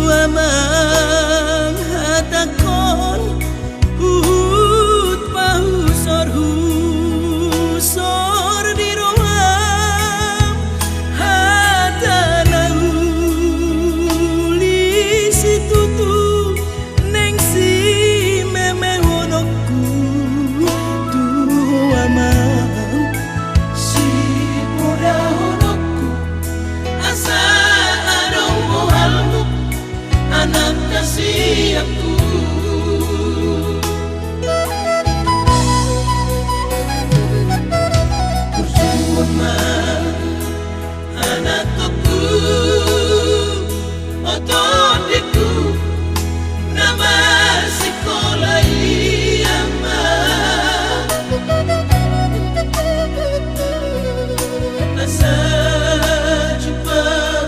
amang hatakon hut pahusor husor di roham hata nauli si tutu neng si memehonokku tu amang si poda honokku asa adong mohalmu anak kasih aku. Bersyukur mah anakku otodiku nama sekolah iama asa jumpa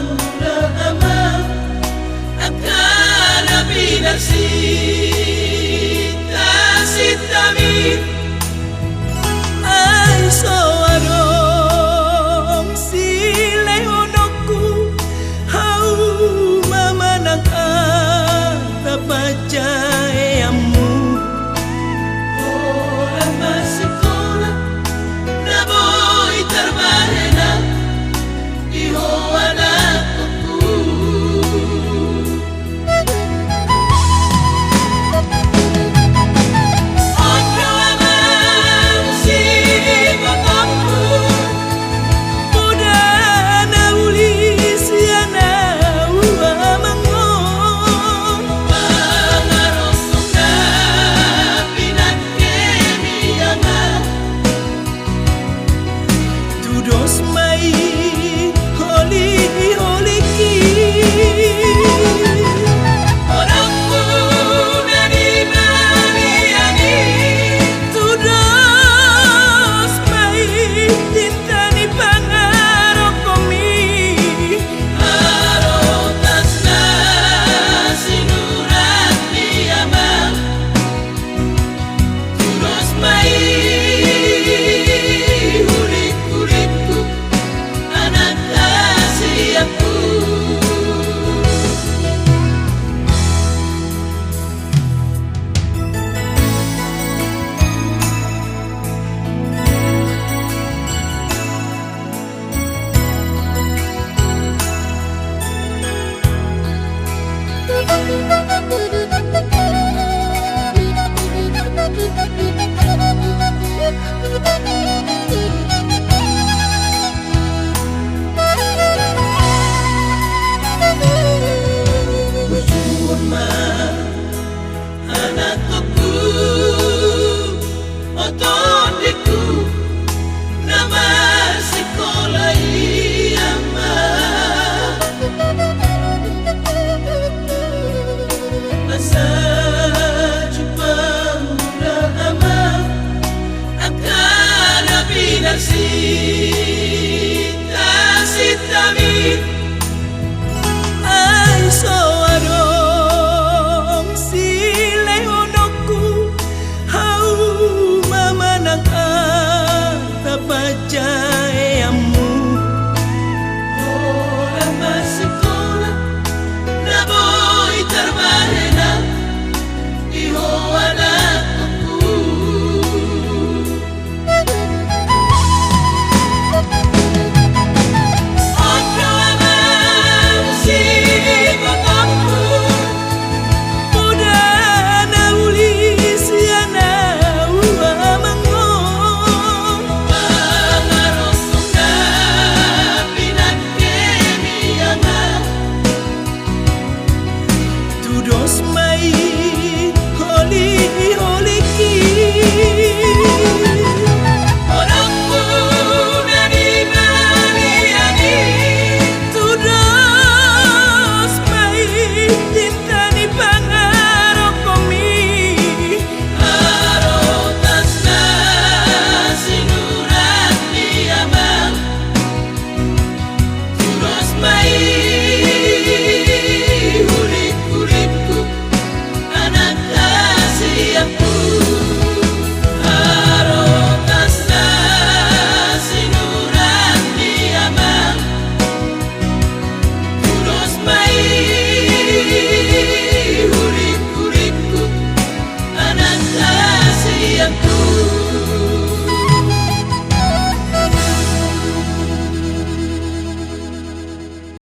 muda amal akan binar sita-sitami ay soarong sile honokku hau mamanang tapajayamu orang sekolah na boy terbahena iho anakku. Bersyukur mah anakku otodiku nama sekolah iama asa jumpa muda amal akan binar sita-sitami ay soarong sile honokku hau mamanang tapajayamu orang sekolah na boy terbahena iho anakku. Dos mai